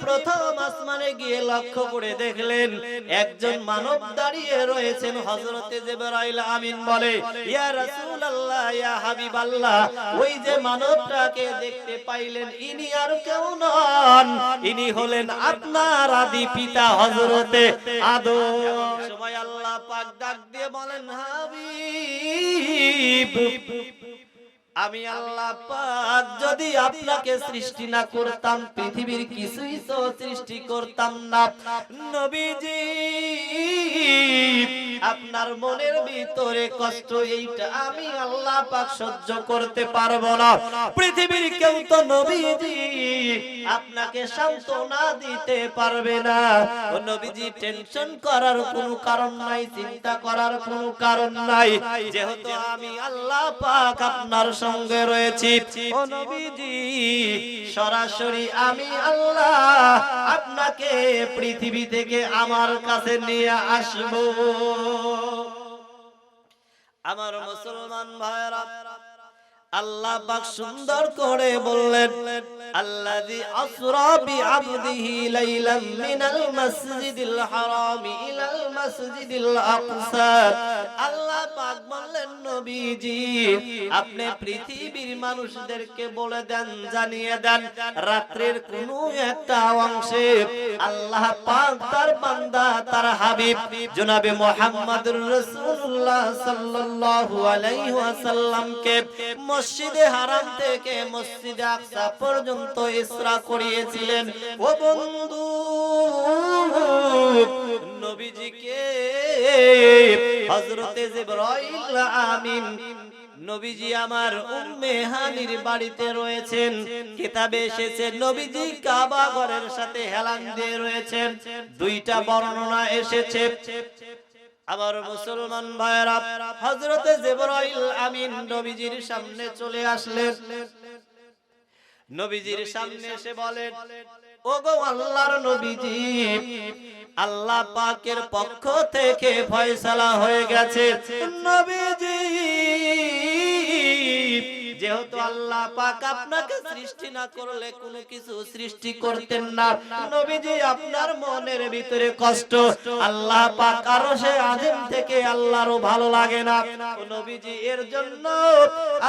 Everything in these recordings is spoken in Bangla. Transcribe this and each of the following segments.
প্রথম আসমানে গিয়ে লক্ষ্য করে দেখলেন একজন মানব দাঁড়িয়ে রয়েছেন। হযরতে জিবরাইল আমিন বলে, ইয়া রাসূলুল্লাহ, ইয়া হাবিবাল্লাহ, ওই যে মানবটাকে দেখতে পাইলেন, ইনি আর কেউ নন, ইনি হলেন আপনার আদি পিতা হযরতে আদম। সময় আল্লাহ পাক ডাক দিয়ে বলেন, হাবিব, আমি আল্লাহ পাক যদি আপনাকে সৃষ্টি না করতাম, পৃথিবীর কিছুই তো সৃষ্টি করতাম না। নবীজি, আপনার মনের ভিতরে কষ্ট এইটা আমি আল্লাহ পাক সহ্য করতে পারবো না। পৃথিবীর কেউ তো নবীজি আপনাকে সান্ত্বনা দিতে পারবে না। ও নবীজি, টেনশন করার কোনো কারণ নাই, চিন্তা করার কোনো কারণ নাই, যেহেতু আমি আল্লাহ পাক আপনার সঙ্গে রয়েছি। ও নবীজি, সরাসরি আমি আল্লাহ আপনাকে পৃথিবী থেকে আমার কাছে নিয়ে আসব। আমার মুসলমান ভাইরা, আল্লাহ পাক সুন্দর করে বললেন, আল্লাযী আসরা বিআবদিহি লাইলাম মিনাল মাসজিদিল হারাম ইলাল মাসজিদিল আকসা। আল্লাহ পাক বললেন, নবীজি, আপনি পৃথিবীর মানুষদেরকে বলে দেন, জানিয়ে দেন, রাত্রির কোন একটা অংশে আল্লাহ পাক তার বান্দা, তার হাবিব জনাবে মুহাম্মদুর রাসূলুল্লাহ সাল্লাল্লাহু আলাইহি ওয়াসাল্লামকে মসজিদে হারাম থেকে মসজিদে আকসা পর্যন্ত ইসরা করিয়েছিলেন। ও বন্ধু, নবীজিকে হযরতে জিবরাইল আমিন, নবীজি আমার উম্মে হানির বাড়িতে রয়েছেন। কিতাবে এসেছে নবীজি কাবা ঘরের সাথে হেলান দিয়ে রয়েছেন। দুইটা বর্ণনা এসেছে। আমার মুসলমান ভাইরা, হযরতে জিবরাইল আমিন নবীজির সামনে চলে আসলেন। নবীজির সামনে এসে বলেন, ওগো আল্লাহর নবীজি, আল্লাহ পাকের পক্ষ থেকে ফয়সালা হয়ে গেছে। নবীজি, যেহেতু আল্লাহ পাক আপনাকে সৃষ্টি না করলে কোনো কিছু সৃষ্টি করতেন না, নবীজি আপনার মনের ভিতরে কষ্ট, আল্লাহ পাক আরশে আযম থেকে আল্লাহরও ভালো লাগে না। নবীজি, এর জন্য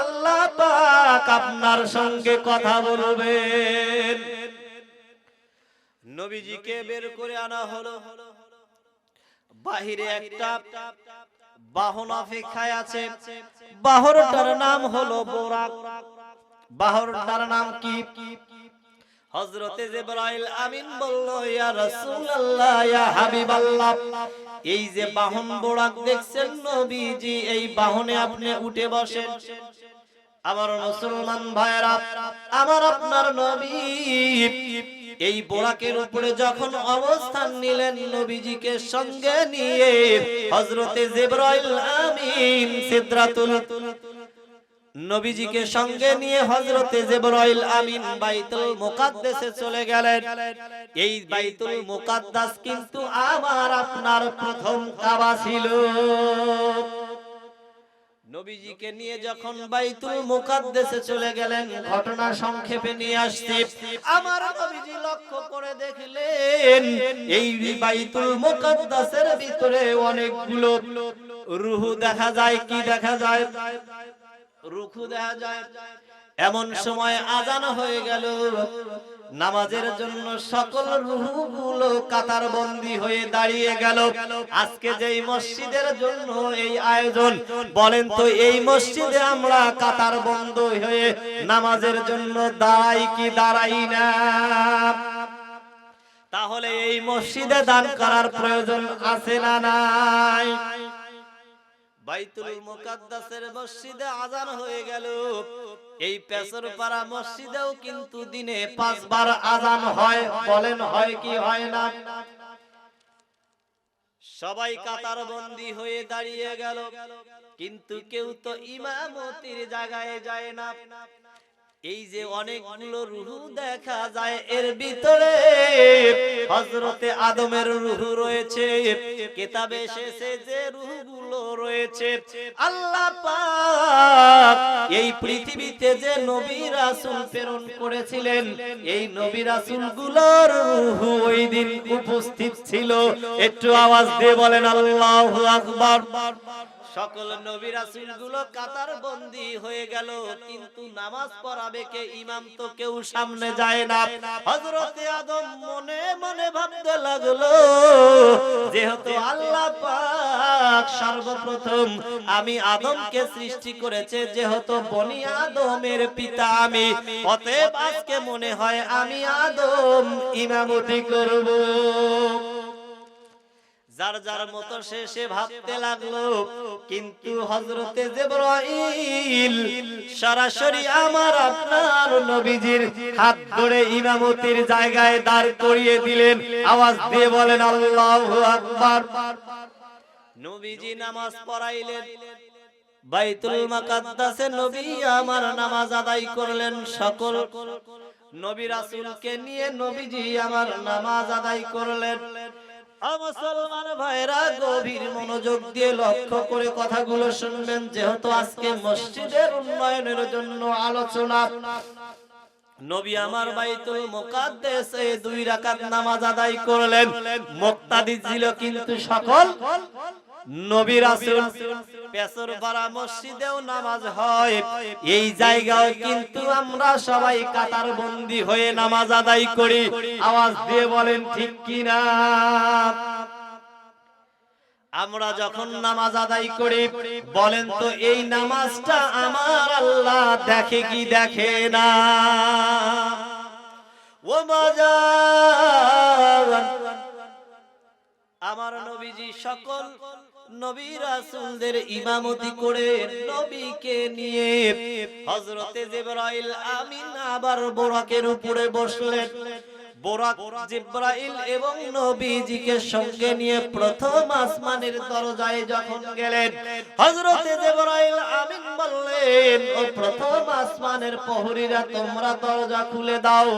আল্লাহ পাক আপনার সঙ্গে কথা বলবেন। নবীজিকে বের করে আনা হলো। বাহিরে একটা বাহন অপেক্ষায় আছে। বাহনটার নাম হলো বোরাক। বাহনটার নাম কি? হযরতে জিবরাইল আমিন বলল, ইয়া রাসূলুল্লাহ, ইয়া হাবিবাল্লাহ, এই যে বাহন বোরাক দেখছেন নবীজি, এই বাহনে আপনি উঠে বসেন। আমার মুসলমান ভাইরা, আমার আপনার নবী এই বোরাকের উপরে যখন অবস্থান নিলেন, নবীজিকে সঙ্গে নিয়ে হযরতে জিবরাইল আমিন সিদরাতুল, নবীজিকে সঙ্গে নিয়ে হযরতে জিবরাইল আমিন বাইতুল মুকাদ্দাসে চলে গেলেন। এই বাইতুল মুকাদ্দাস কিন্তু আমার আপনার প্রথম কাবা ছিল। নবীজিকে নিয়ে যখন বাইতুল মুকাদ্দাসে চলে গেলেন, ঘটনা সংক্ষেপে নিয়ে আসছি। আমার নবীজি লক্ষ্য করে দেখলেন, এই বাইতুল মুকাদ্দাসের ভিতরে অনেকগুলো রূহ দেখা যায়। কি দেখা যায়? রূহ দেখা যায়। এমন সময় আজান হয়ে গেল। নামাজের জন্য সকল রূহগুলো কাতার বন্দী হয়ে দাঁড়িয়ে গেল। আজকে যেই মসজিদের জন্য এই আয়োজন, বলেন তো এই মসজিদে আমরা কাতার বন্ধ হয়ে নামাজের জন্য দাঁড়াই কি দাঁড়াই না? তাহলে এই মসজিদে দান করার প্রয়োজন আছে না নাই? বাইতুল মুকাদ্দাসের মসজিদে আজান হয়ে গেল। এই পেছরপাড়া মসজিদেও কিন্তু দিনে 5 বার আজান হয়। বলেন হয় কি হয় না? সবাই কাতার বন্দী হয়ে দাঁড়িয়ে গেল, কিন্তু কেউ তো ইমামতির জায়গায় যায় না। এই যে অনেকগুলো রূহ দেখা যায়, এর ভিতরে হযরতে আদমের রূহ রয়েছে, কিতাবে এসেছে যে রূহগুলো রয়েছে আল্লাহ পাক এই পৃথিবীতে যে নবী রাসূল প্রেরণ করেছিলেন, এই নবী রাসূলগুলোর রূহ ওই দিন উপস্থিত ছিল। একটু আওয়াজ দিয়ে বলেন আল্লাহু আকবার। সকল নবী রাসূলগুলো কাতার বন্দী হয়ে গেল, কিন্তু নামাজ পড়াবে কে? ইমাম তো কেউ সামনে যায় না। হযরতে আদম মনে মনে ভাবতে লাগলো, যেহেতু আল্লাহ পাক সর্বপ্রথম আমি আদমকে সৃষ্টি করেছে, যেহেতু বনি আদমের পিতা আমি, অতএব আজকে মনে হয় আমি আদম ইমামতি করব। যার যার মতো সে ভাবতে লাগলো, কিন্তু হযরতে জিবরাইল সরাসরি আমার আপনার নবীজির হাত ধরে ইমামতির জায়গায় দাঁড় করিয়ে দিলেন। আওয়াজ দিয়ে বলেন আল্লাহু আকবার। নবীজি নামাজ পড়াইলেন, বাইতুল মুকাদ্দাসে নবী আমার নামাজ আদায় করলেন। সকল নবী রাসূলকে নিয়ে নবীজি আমার নামাজ আদায় করলেন। মুসলমান ভাইরা গভীর মনোযোগ দিয়ে লক্ষ্য করে কথাগুলো শুনবেন, যেহেতু আজকে মসজিদের উন্নয়নের জন্য আলোচনা। নবী আমার বাইতুল মুকাদ্দাসে 2 রাকাত নামাজ আদায় করলেন। মুক্তাদি ছিল কিন্তু সকল নবী রাসূল। পেছরপাড়া মসজিদেও নামাজ হয়, এই জায়গায় কিন্তু আমরা সবাই কাতার বন্দী হয়ে নামাজ আদায় করি। আওয়াজ দিয়ে বলেন ঠিক কিনা? আমরা যখন নামাজ আদায় করি, বলেন তো এই নামাজটা আমার আল্লাহ দেখে কি দেখে না? ও বাজান, আমার নবীজি সকল নবী রাসূলদের ইমামতি করে নবীকে নিয়ে হযরতে জিবরাইল আমিন আবার বোরাকের উপরে বসলেন। বোরাক জিবরাইল এবং নবীজিকে সঙ্গে নিয়ে প্রথম আসমানের দরজায় যখন গেলেন, হযরতে জিবরাইল আমিন বললেন, ও প্রথম আসমানের প্রহরীরা তোমরা দরজা খুলে দাও।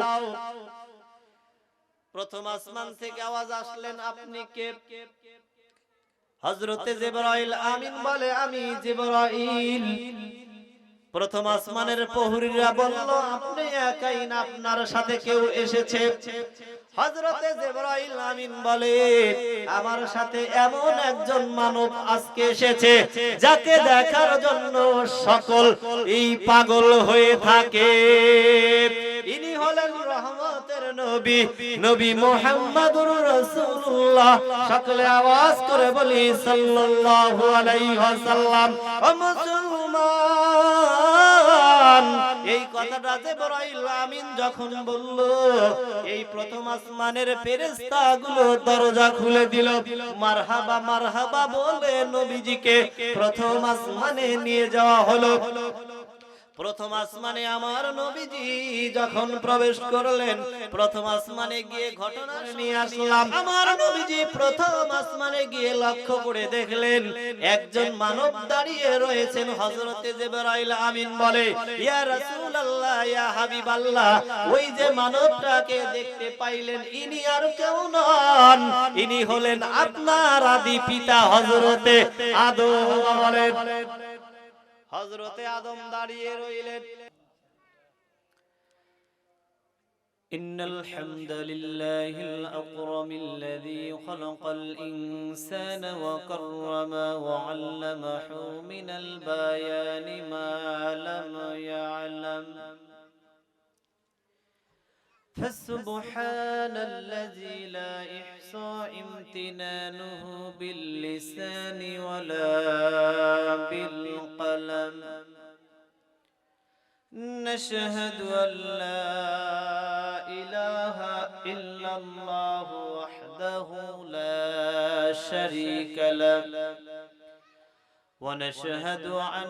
প্রথম আসমান থেকে আওয়াজ আসলেন, আপনি কে? হযরতে জিবরাইল আমিন বলে, আমি জিবরাইল। প্রথম আসমানের প্রহরীরা বলল, আপনি একাই না, আপনার সাথে কেউ এসেছে? হযরতে জিবরাইল আমিন বলে, আমার সাথে এমন একজন মানব আজকে এসেছে যাকে দেখার জন্য সকল এই পাগল হয়ে থাকে। ইনি হলেন রহমতের নবী, নবী মুহাম্মদুর রাসূলুল্লাহ। সকলে আওয়াজ করে বলি সাল্লাল্লাহু আলাইহি ওয়াসাল্লাম। ও মুসলমান, এই কথাটা জিবরাইল আমিন যখন বলল, এই প্রথম আসমানের ফেরেশতাগুলো দরজা খুলে দিল। মারহাবা মারহাবা বলে নবীজিকে প্রথম আসমানে নিয়ে যাওয়া হলো। প্রথম আসমানে আমার নবীজি যখন প্রবেশ করলেন, প্রথম আসমানে গিয়ে ঘটনা নিয়ে আসলাম। আমার নবীজি প্রথম আসমানে গিয়ে লক্ষ্য করে দেখলেন একজন মানব দাঁড়িয়ে রয়েছেন। হযরতে জিবরাইল আমিন বলে, ইয়া রাসূলুল্লাহ, ইয়া হাবিবাল্লাহ, ওই যে মানবটাকে দেখতে পাইলেন, ইনি আর কেউ নন, ইনি হলেন আপনার আদি পিতা হযরতে আদম। বলেন, হযরতে আদম দাঁড়িয়ে রইলেন। ইন্নাল হামদুলিল্লাহিল আকরামিল্লাযী খালাকাল ইনসানা ওয়া কাররামা ওয়া 'আল্লামাহু মিনাল বায়ানি মা লাম ইয়া'লাম। فسبحان الذي لا يحصى امتنانه باللسان ولا بالقلم. نشهد أن لا إله إلا الله وحده لا شريك له، ونشهد أن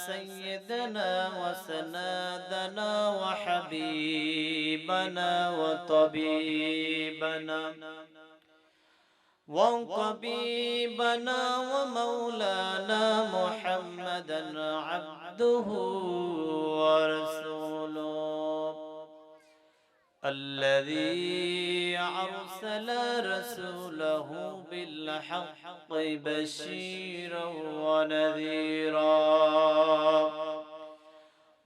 سيدنا وسندنا وحبيبنا وطبيبنا ومولانا محمدا عبده ورسوله. الذي أرسل رسوله بالحق بشيرا ونذيرا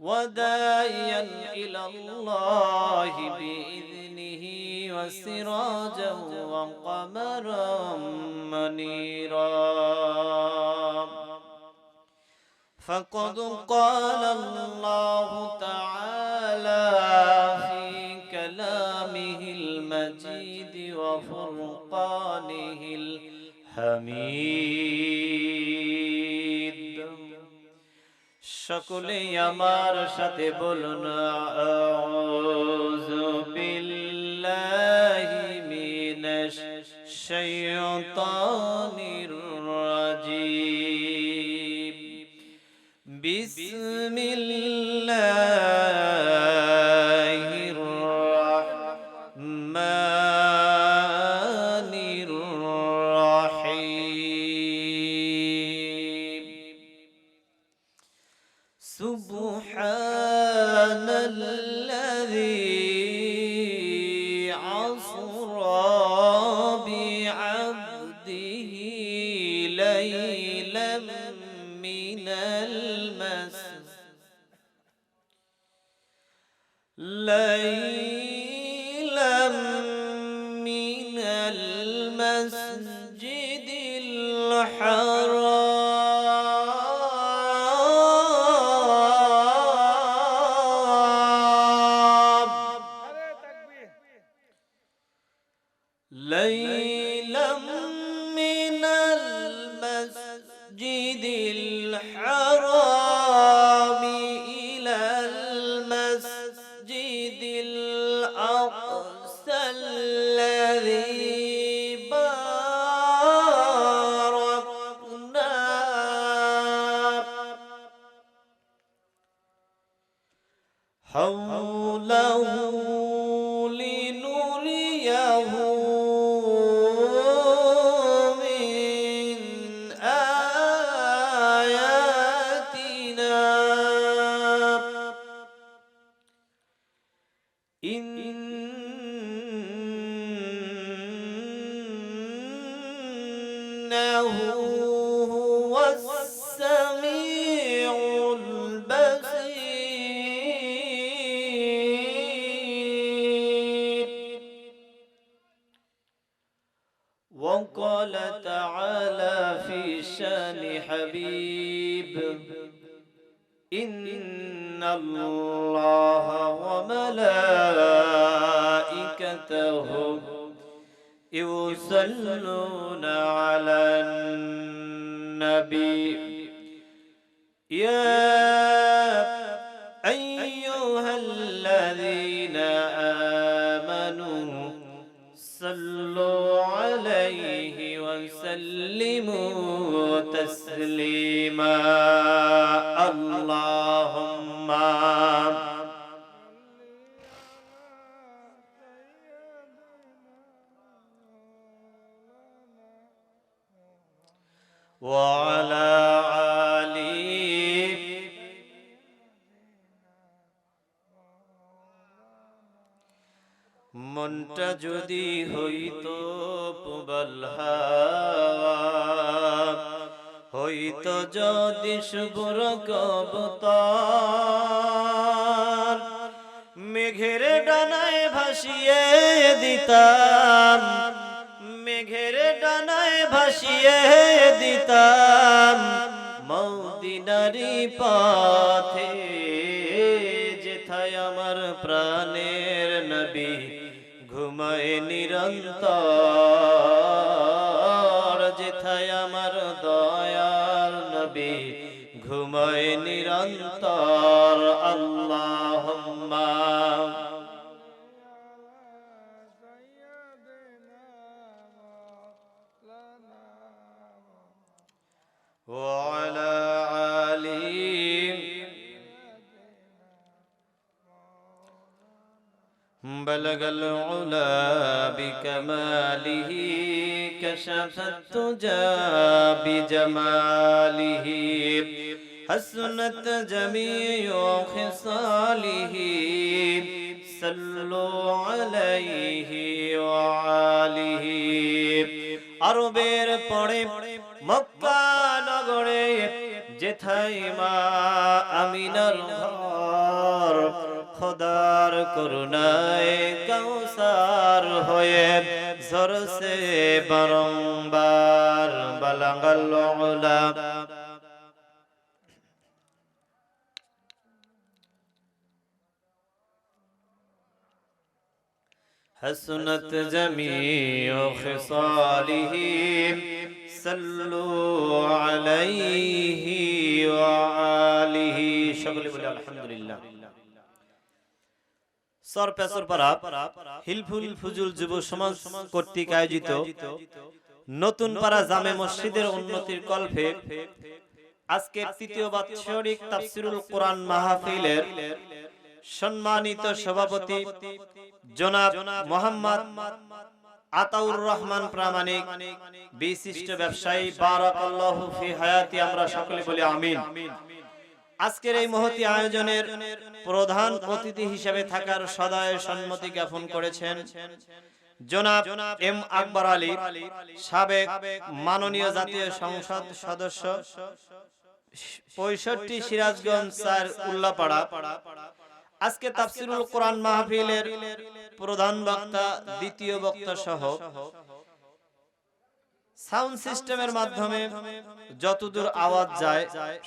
وداعيا إلى الله بإذنه وسراجا وقمرا منيرا فقد قال الله تعالى في كلامه المجيد وفرقانه الحميد সকলে আমার সাথে বলুন আউযু বিল্লাহি মিনাশ শাইতানির রাজীম বিসমিল্লাহির রাহমানির রাহিম সুবহানাল্লাযী আসরা বি'আবদিহি লাইলাম মিনাল المسجد الحرام ليلا من المسجد الحرام إلى المسجد الأقصى الذي باركنا حوله لنريه من آياتنا إنه هو السميع البصير وقال تعالى في شان حبيب إن الله وملائكته يصلون على النبي يا أيها الذين آمنوا صلوا عليه وسلموا تسليما اللهم وعلى آله মনটা যদি হইতো পুবলহা হইতো যদি শুভ্র কবুতর মেঘের ডানায় ভাসিয়ে দিতাম মেঘের ডানায় ভাসিয়ে দিতাম মদিনারি পথে যেথায় আমার প্রাণের নবী ঘুমায় নিরন্তর যেথায় আমার দয়ার নবী ঘুমায় নিরন্তর আল্লাহুম্মা وعلى آله بلغ العلا بكماله كشف التجى بجماله حسنت جميع خصاله সাল্লু আলাইহি ওয়া আলিহি। আরবের পরে মক্কা নগরে যেথায় মা আমিনার ঘর, খোদার করুণায় কাউসার হয়ে ঝরছে বারংবার বালাগাল উলা। حسنت جميع خصاله صلوا عليه وآله। সকলে বলি আলহামদুলিল্লাহ। সরপেসরপাড়া হিলফুল ফুজুল যুব সমাজ কর্তৃক আয়োজিত নতুন পাড়া জামে মসজিদের উন্নতির কল্পে আজকের তৃতীয় বাৎসরিক তাফসিরুল কোরআন মাহফিলের সম্মানিত সভাপতি জনাব মোহাম্মদ আতাউর রহমান প্রামাণিক, বিশিষ্ট ব্যবসায়ী, বারাকাল্লাহু ফি হায়াতি, আমরা সকলে বলি আমিন। আজকের এই মহতী আয়োজনের প্রধান অতিথি হিসেবে থাকার সদয় সম্মতি জ্ঞাপন করেছেন জনাব এম আকবর আলী, সাবেক মাননীয় জাতীয় সংসদ সদস্য, 65 সিরাজগঞ্জ 4 উল্লাপাড়া। আজকে তাফসিরুল কোরআন মাহফিলের প্রধান বক্তা, দ্বিতীয় বক্তা সহ সাউন্ড সিস্টেমের মাধ্যমে যতদূর আওয়াজ যায়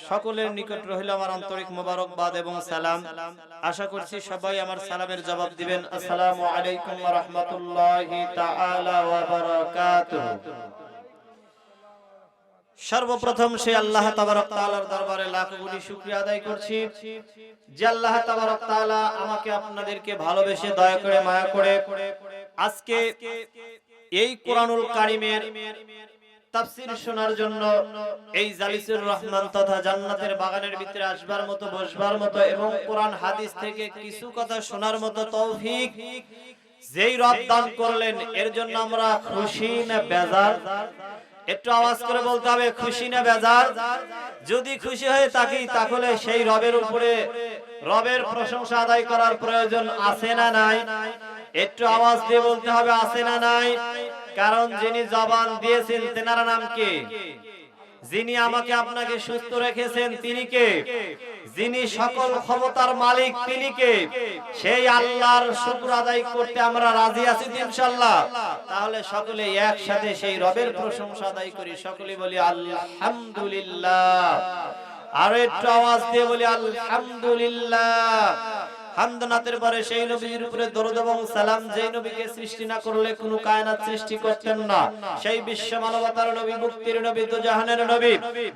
সকলের নিকট রইল আমার আন্তরিক মোবারকবাদ এবং সালাম। আশা করছি সবাই আমার সালামের জবাব দিবেন। আসসালামু আলাইকুম ওয়া রাহমাতুল্লাহি তাআলা ওয়া বারাকাতুহু। সর্বপ্রথম সে আল্লাহ তাবারক তাআলার দরবারে লাখ কোটি শুকরিয়া আদায় করছি যে আল্লাহ তাবারক তাআলা আমাকে আপনাদেরকে ভালোবেসে দয়া করে মায়া করে আজকে এই কোরআনুল কারীমের তাফসীর শোনার জন্য এই জালিসুর রহমান তথা জান্নাতের বাগানের ভিতরে আসবার মতো, বসবার মতো এবং কোরআন হাদিস থেকে কিছু কথা শোনার মতো তৌফিক যেই রব দান করলেন, এর জন্য আমরা খুশি না বেজার? একটু আওয়াজ করে বলতে হবে, খুশি না বেজার? যদি খুশি হয়ে থাকি তাহলে সেই রবের উপরে রবের প্রশংসা আদায় করার প্রয়োজন আছে না নাই? একটু আওয়াজ দিয়ে বলতে হবে, আছে না নাই? কারণ যিনি জবান দিয়েছেন তেনার নাম কে? যিনি আমাকে আপনাকে সুস্থ রেখেছেন তিনি কে? যিনি সকল ক্ষমতার মালিক তিনি কে? সেই আল্লাহর শুকর আদায় করতে আমরা রাজি আছি ইনশাআল্লাহ। তাহলে সকলে একসাথে সেই রবের প্রশংসা আদায় করি, সকলে বলি আলহামদুলিল্লাহ। আর একটু আওয়াজ দিয়ে বলি আলহামদুলিল্লাহ। হামদনাতের পরে সেই নবীর উপরে দরুদ এবং সালাম, যেই নবীকে সৃষ্টি না করলে কোনো কায়নাত সৃষ্টি করতেন না, সেই বিশ্ব মানবতার নবী, মুক্তির নবী, দুজাহানের নবী,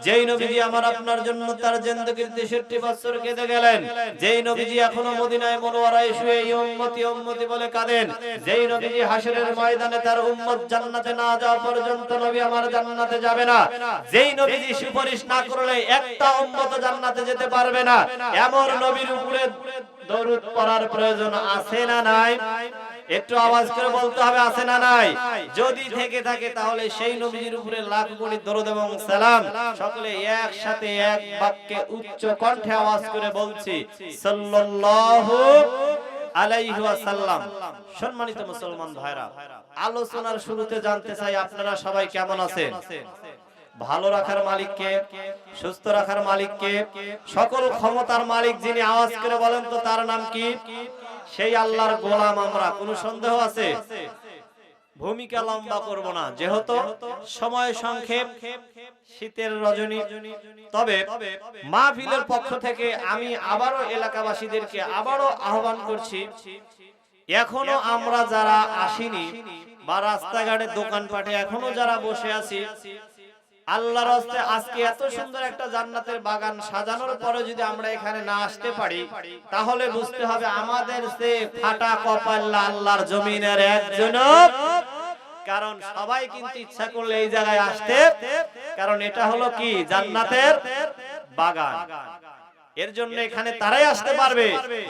যেই নবীজি আমার আপনার জন্য তার জিন্দেগীর 63 বছর কেঁদে গেলেন, যেই নবীজি এখনো মদিনায় মুনওয়ারায় শুয়ে উম্মতি উম্মতি বলে কাঁদেন, যেই নবীজি হাশরের ময়দানে তার উম্মত জান্নাতে না যাওয়া পর্যন্ত নবী আমার জান্নাতে যাবে না, যেই নবীজি সুপারিশ না করলে একটা উম্মত জান্নাতে যেতে পারবে না, এমন নবীর উপরে দরুদ পড়ার প্রয়োজন আছে না নাই? একটু আওয়াজ করে বলতে হবে, আছে না নাই? যদি থেকে থাকে তাহলে সেই নবীর উপরে লাখ কোটি দরুদ এবং সালাম সকলে একসাথে এক বাক্যে উচ্চ কণ্ঠে আওয়াজ করে বলছি সাল্লাল্লাহু আলাইহি ওয়াসাল্লাম। সম্মানিত মুসলমান ভাইরা, আলোচনার শুরুতে জানতে চাই আপনারা সবাই কেমন আছেন? ভালো রাখার মালিক কে? সুস্থ রাখার মালিক কে? সকল ক্ষমতার মালিক যিনি, আওয়াজ করে বলেন তো তার নাম কি? সেই আল্লাহর গোলাম আমরা, কোনো সন্দেহ আছে? ভূমিকা লম্বা করব না যেহেতু সময় সংক্ষেপ, শীতের রজনী। তবে মাহফিলের পক্ষ থেকে আমি আবারো এলাকাবাসীদেরকে আবারো আহ্বান করছি, এখনো আমরা যারা আসিনি বা রাস্তাঘাটে দোকানপাটে এখনো যারা বসে আছি, আল্লাহর রাস্তায় আজকে এত সুন্দর একটা জান্নাতের বাগান সাজানোর পরে যদি আমরা এখানে না আসতে পারি তাহলে বুঝতে হবে আমাদের সে ফাটা কপাল আল্লাহর জমিনের একজন। কারণ সবাই কিন্তু ইচ্ছা করলে এই জায়গায় আসতে, কারণ এটা হলো কি জান্নাতের বাগান। এর জন্য এখানে তারাই আসতে পারবে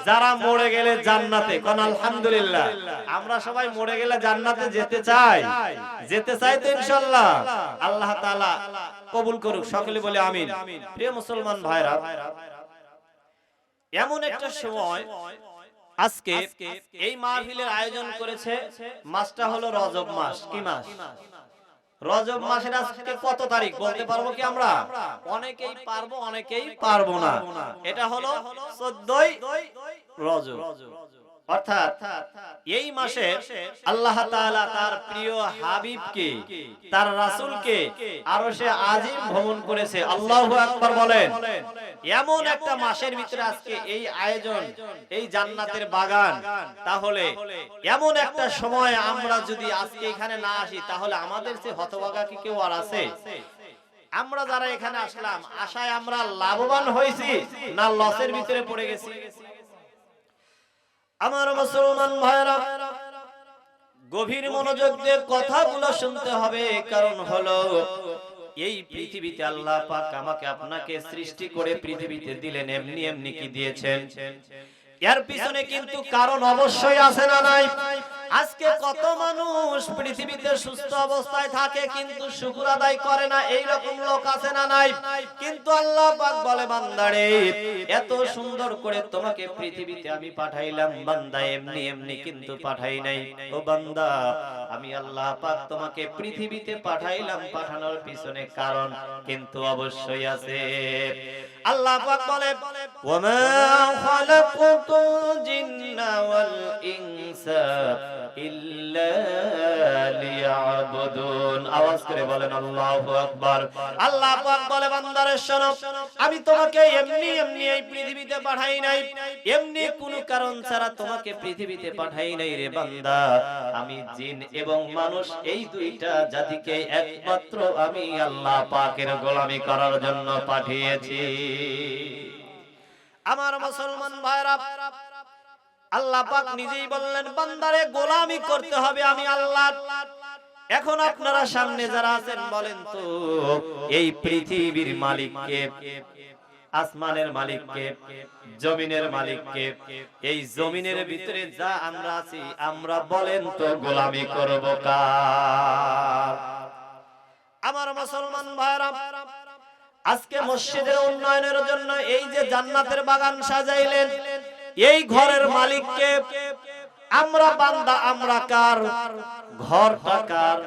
যারা মরে গেলে জান্নাতে। কোন আলহামদুলিল্লাহ। আমরা সবাই মরে গেলে জান্নাতে যেতে চাই, যেতে চাই তো ইনশাআল্লাহ। আল্লাহ তাআলা কবুল করুক, সকলে বলে আমিন। প্রিয় মুসলমান ভাইরা, এমন একটা সময় আজকে এই মাহফিলের আয়োজন করেছে, মাসটা হলো রজব মাস। কি মাস? রজব মাসের আজকে কত তারিখ বলতে পারবো কি আমরা? অনেকেই পারবো, অনেকেই পারবো না। এটা হলো 14ই রজব। অর্থাৎ এই মাসে আল্লাহ তাআলা তার প্রিয় হাবিবকে, তার রাসূলকে আরশে আজিম ভ্রমণ করেছে। আল্লাহু আকবার বলেন। এমন একটা মাসের ভিতরে আজকে এই আয়োজন, এই জান্নাতের বাগান। তাহলে এমন একটা সময় আমরা যদি আজকে এখানে না আসি, তাহলে আমাদের চেয়ে হতভাগা কি কেউ আর আছে? আমরা যারা এখানে আসলাম, আশায় আমরা লাভবান হয়েছি না লসের ভিতরে পড়ে গেছি? আমার মুসলমান ভাইরা, গভীর মনোযোগ দিয়ে কথাগুলো শুনতে হবে। কারণ হলো এই পৃথিবীতে আল্লাহ পাক আমাকে আপনাকে সৃষ্টি করে পৃথিবীতে দিলেন, এমনি এমনি কি দিয়েছেন? এর পিছনে কিন্তু কারণ অবশ্যই আছে না নাই? আজকে কত মানুষ পৃথিবীতে সুস্থ অবস্থায় থাকে কিন্তু শুকর আদায় করে না, এই রকম লোক আছে না নাই? কিন্তু আল্লাহ পাক বলে, বান্দারে এত সুন্দর করে তোমাকে পৃথিবীতে আমি পাঠাইলাম, বান্দা এমনি এমনি কিন্তু পাঠাই নাই। ও বান্দা, আমি আল্লাহ পাক তোমাকে পৃথিবীতে পাঠাইলাম, পাঠানোর পিছনে কারণ কিন্তু অবশ্যই আছে। আল্লাহ পাক বলে, ওয়ামা খালাকুতুল জিন্না ওয়াল ইনসা ইল্লা লিয়াবুদুন। আওয়াজ করে বলেন আল্লাহু আকবার। আল্লাহ পাক বলে, বান্দারে শোনো, আমি তোমাকে এমনি এমনি এই পৃথিবীতে পাঠাই নাই, এমনি কোনো কারণ ছাড়া তোমাকে পৃথিবীতে পাঠাই নাই রে বান্দা। আমি জিন এবং মানুষ এই দুইটা জাতিকে একমাত্র আমি আল্লাহ পাকের গোলামি করার জন্য পাঠিয়েছি। আমার মুসলমান ভাইরা, আল্লাহ পাক নিজেই বললেন, বান্দারে গোলামি করতে হবে আমি আল্লাহ। এখন আপনারা সামনে যারা আছেন বলেন তো, এই পৃথিবীর মালিককে, আসমানের মালিককে, জমিনের মালিককে, এই জমিনের ভিতরে যা আমরা আছি, আমরা বলেন তো গোলামি করব কার? আমার মুসলমান ভাইরা, আজকে মসজিদের উন্নয়নের জন্য এই যে জান্নাতের বাগান সাজাইলেন, এই ঘরের মালিককে আমরা বান্দা, আমরা কার? ঘরটা কার?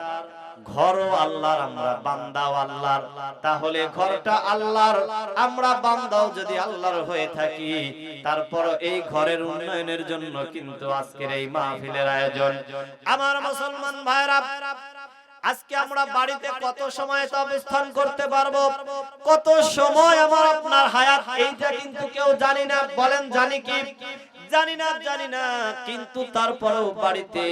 ঘরও আল্লাহর, আমরা বান্দাও আল্লাহর। তাহলে ঘরটা আল্লাহর, আমরা বান্দাও যদি আল্লাহর হয়ে থাকি, তারপর এই ঘরের উন্নয়নের জন্য কিন্তু আজকের এই মাহফিলের আয়োজন। আমার মুসলমান ভাইরা, আজকে আমরা বাড়িতে কত সময় তো অবস্থান করতে পারবো, কত সময় আমার আপনার হায়াত, এইটা কিন্তু কেউ জানি না। বলেন জানি কি? জানি না, জানি না। কিন্তু তারপরেও বাড়িতে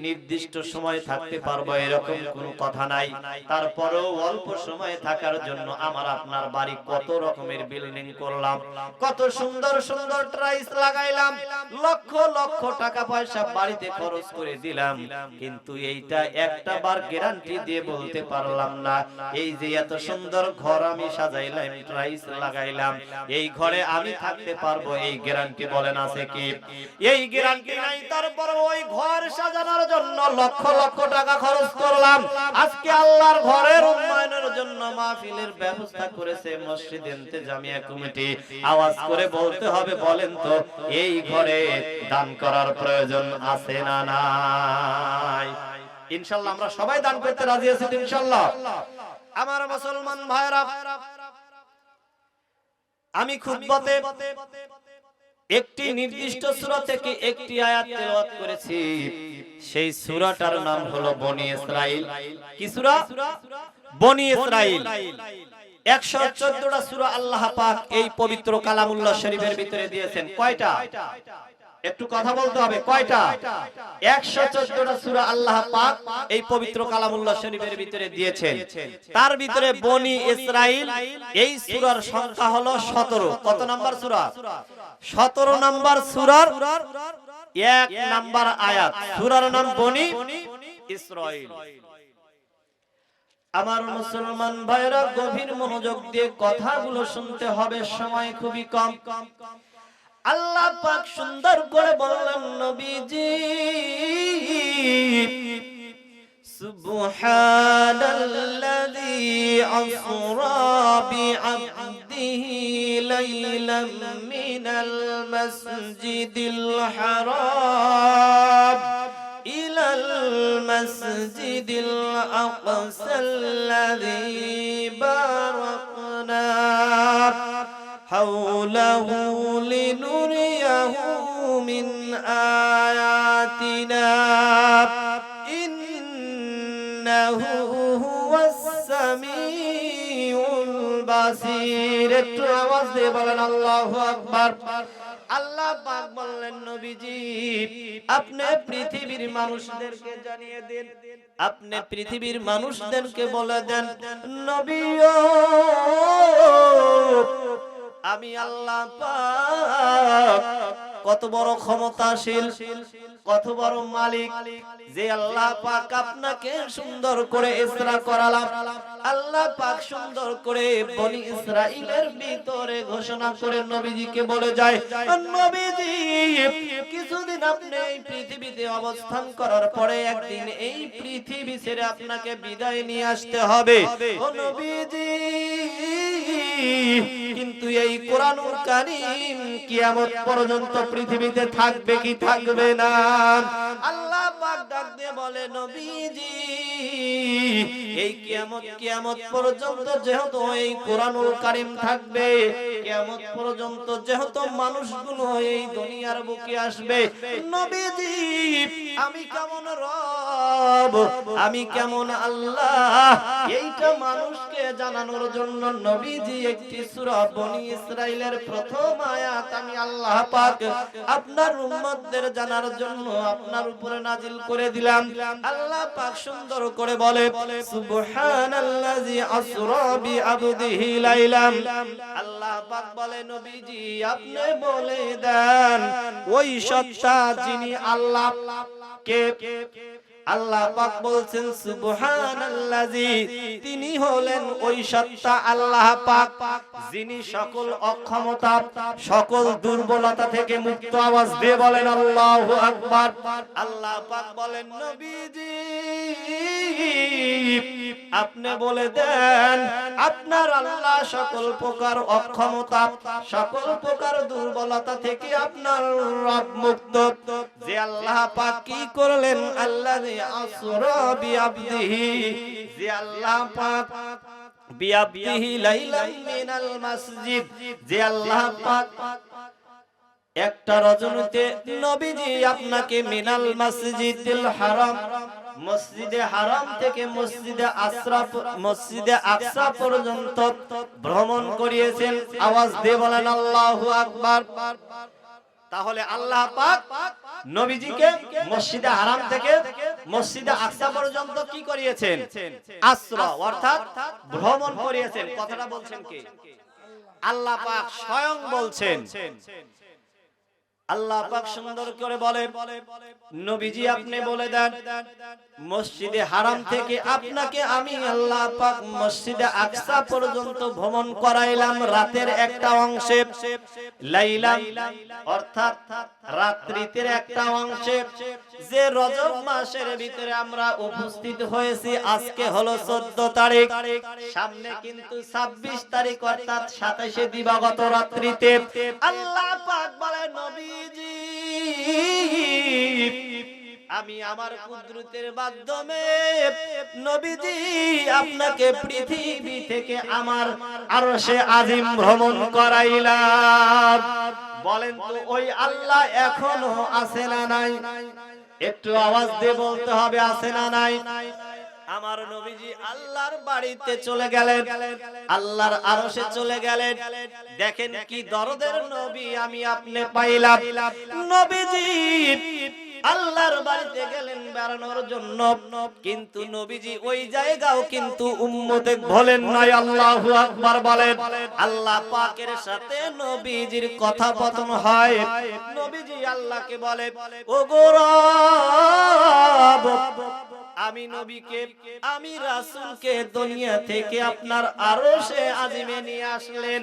নির্দিষ্ট সময় থাকতে পারবো এরকম কোনো কথা নাই। তারপরেও অল্প সময় থাকার জন্য আমার আপনার বাড়ি কত রকমের বিল্ডিং করলাম, কত সুন্দর সুন্দর টাইলস লাগাইলাম, লক্ষ লক্ষ টাকা পয়সা বাড়িতে খরচ করে দিলাম, কিন্তু এইটা একটা বার গ্যারান্টি দিয়ে বলতে পারলাম না, এই যে এত সুন্দর ঘর আমি সাজাইলাম, টাইলস লাগাইলাম, এই ঘরে আমি থাকতে পারবো, এই গ্যারান্টি বলেন আছে কি? এই গ্যারান্টি নাই। তারপর ওই ঘর সাজানোর জন্য লক্ষ লক্ষ টাকা খরচ করলাম। আজকে আল্লাহর ঘরের উন্নয়নের জন্য মাহফিলের ব্যবস্থা করেছে মসজিদ ইন্তেজামিয়া কমিটি। আওয়াজ করে বলতে হবে, বলেন তো এই ঘরে দান করার প্রয়োজন আছে না নাই? ইনশাআল্লাহ আমরা সবাই দান করতে রাজি আছি ইনশাআল্লাহ। আমার মুসলমান ভাইরা, আমি খুতবাতে একটি নির্দিষ্ট সূরা থেকে একটি আয়াত তেলাওয়াত করেছি। সেই সূরাটার নাম হলো বনি ইসরাইল। কি সূরা? বনি ইসরাইল। 114টা সূরা আল্লাহ পাক এই পবিত্র কালামুল্লাহ শরীফের ভিতরে দিয়েছেন। কয়টা? একটু কথা বলতে হবে, কয়টা? 114টা সূরা আল্লাহ পাক এই পবিত্র কালামুল্লাহ শরীফের ভিতরে দিয়েছেন। তার ভিতরে বনি ইসরাইল এই সূরার সংখ্যা হলো 17। কত নাম্বার সূরা? 17 নাম্বার সূরার 1 নাম্বার আয়াত। সূরার নাম বনি ইসরাইল। আমার মুসলমান ভাইরা, গভীর মনোযোগ দিয়ে কথাগুলো শুনতে হবে, সময় খুবই কম। আল্লাহ পাক সুন্দর করে বললেন, নবীজি সুবহানাল্লাযী আসরা বিআবদিহি লাইলাম মিনাল মাসজিদিল الحرام إلى المسجد الأقصى الذي باركنا حوله لنريه من آياتنا إنه هو السميع البصير আওয়াজ দিয়ে বলেন আল্লাহু আকবার আল্লাহ পাক বললেন নবীজি আপনি পৃথিবীর মানুষদেরকে জানিয়ে দিন আপনি পৃথিবীর মানুষদেরকে বলে দেন নবী আমি আল্লাহ পাক কত বড় ক্ষমতাশীল কত বড় মালিক যে আল্লাহ পাক আপনাকে সুন্দর করে ইসরা করালাম আল্লাহ পাক সুন্দর করে বনি ইসরাইলের ভিতরে ঘোষণা করে নবীজিকে বলে যায় নবীজি কিছুদিন আপনি এই পৃথিবীতে অবস্থান করার পরে একদিন এই পৃথিবী ছেড়ে আপনাকে বিদায় নিয়ে আসতে হবে ও নবীজি কিন্তু এই কোরআনুল কারীম কিয়ামত পর্যন্ত পৃথিবীতে থাকবে কি থাকবে না আল্লাহ পাক ডাক দিয়ে বলে নবীজি এই কিয়ামত পর্যন্ত যেহেতু এই কোরআনুল কারীম থাকবে কিয়ামত পর্যন্ত যেহেতু মানুষগুলো এই দুনিয়ার বুকে আসবে নবীজি আমি কেমন রব আমি কেমন আল্লাহ এইটা মানুষকে জানানোর জন্য নবীজি একটি সূরা বনি ইসরাইলের প্রথম আয়াত আমি আল্লাহ পাক আপনার উম্মতদের জানার জন্য আপনার উপরে নাজিল করে দিলাম আল্লাহ পাক সুন্দর করে বলে সুবহানাল্লাযী আসরা বিআবদিহি লাইলাম আল্লাহ পাক বলে নবীজি আপনি বলে দেন ওই সত্তা যিনি আল্লাহ কে আল্লাহ পাক বলছেন সুবহানাল্লাযী তিনি হলেন ওই সত্তা আল্লাহ পাক যিনি সকল অক্ষমতা সকল দুর্বলতা থেকে মুক্ত আওয়াজ দিয়ে বলেন আল্লাহু আকবার আল্লাহ পাক বলেন নবীজি আপনি বলে দেন আপনার আল্লাহ সকল প্রকার অক্ষমতা সকল প্রকার দুর্বলতা থেকে আপনার রব মুক্ত যে আল্লাহ পাক কি করলেন আল্লাযী আসরা বিআবদিহি যে আল্লাহ পাক বিআবদিহি লাইলাম মিনাল মসজিদ যে আল্লাহ পাক একটা রজনীতে নবীজি আপনাকে মিনাল মসজিদুল হারাম মসজিদে হারাম থেকে মসজিদে আকসা পর্যন্ত ভ্রমণ করিয়েছেন আওয়াজ দিয়ে বলেন আল্লাহু আকবার তাহলে আল্লাহ পাক নবীজিকে মসজিদে হারাম থেকে মসজিদে আকসা পর্যন্ত কি করিয়েছেন আসরা অর্থাৎ ভ্রমণ করিয়েছেন কথাটা বলছেন কে আল্লাহ পাক স্বয়ং বলছেন আল্লাহ পাক সুন্দর করে বলে নবীজি আপনি বলে দেন মসজিদে হারাম থেকে আপনাকে আমি আল্লাহ পাক মসজিদে আকসা পর্যন্ত ভ্রমণ করাইলাম রাতের একটা অংশে লাইলাম অর্থাৎ রাত্রিতে একটা অংশে যে রজব মাসের ভিতরে আমরা উপস্থিত হয়েছি আজকে হলো 14 তারিখ সামনে কিন্তু 26 তারিখ অর্থাৎ 27 দিবাগত রাত্রিতে আল্লাহ পাক বলে নবীজি আমি আমার কুদরতের মাধ্যমে নবীজি আপনাকে পৃথিবী থেকে আমার আরশে আজিম ভ্রমণ করাইলাম বলেন তো ওই আল্লাহ এখনো আছে না নাই একটু আওয়াজ দিয়ে বলতে হবে আছে না নাই আমার নবীজি আল্লাহর বাড়িতে চলে গেলেন আল্লাহর আরশে চলে গেলেন দেখেন কি দরদের নবী আমি আপনি পাইলাম নবীজি আল্লাহর বাড়িতে গেলেন বেড়ানোর জন্য কিন্তু নবীজি ওই জায়গাও কিন্তু উম্মতে বলেন নাই আল্লাহু আকবার বলেন আল্লাহ পাকের সাথে নবীজির কথাপতন হয় নবীজি আল্লাহকে বলে ওগো রব আমি নবীকে আমি রাসূলকে দুনিয়া থেকে আপনার আরশে আজিমে নিয়ে আসলেন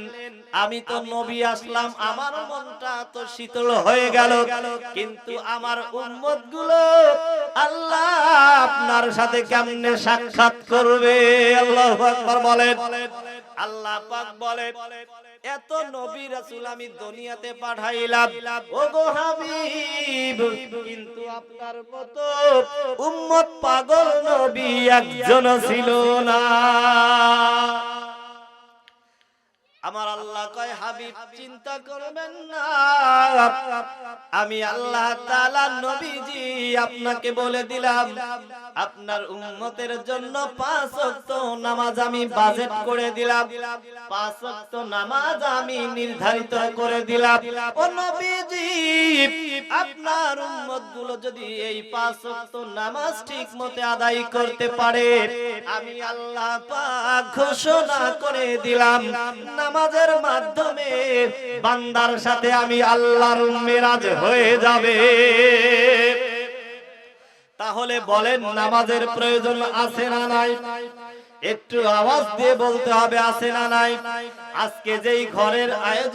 আমি তো নবী আসলাম আমার মনটা তো শীতল হয়ে গেল কিন্তু আমার উম্মতগুলো আল্লাহ আপনার সাথে কেমনে সাক্ষাৎ করবে আল্লাহু আকবার বলেন আল্লাহ পাক বলে এত নবী রাসূল আমি দুনিয়াতে পাঠাইলাম ওগো হাবিব, কিন্তু আপনার মতো উম্মত পাগল নবী একজন ছিল না। আমার আল্লাহ কয় হাবিব চিন্তা করবেন না, আমি আল্লাহ তাআলা নবীজি আপনাকে বলে দিলাম আপনার উম্মতের জন্য 5 ওয়াক্ত নামাজ আমি বাজেট করে দিলাম, 5 ওয়াক্ত নামাজ আমি নির্ধারিত করে দিলাম। ও নবীজি আপনার উম্মতগুলো যদি এই 5 ওয়াক্ত নামাজ ঠিকমতো আদায় করতে পারে, আমি আল্লাহ পাক ঘোষণা করে দিলাম নামাজের মাধ্যমে বান্দার সাথে আমি আল্লাহর মেরাজ হয়ে যাবে। তাহলে বলেন নামাজের প্রয়োজন আছে না নাই? একটু আওয়াজ দিয়ে বলতে হবে আছে না নাই? আজকে যেই ঘরের আয়োজন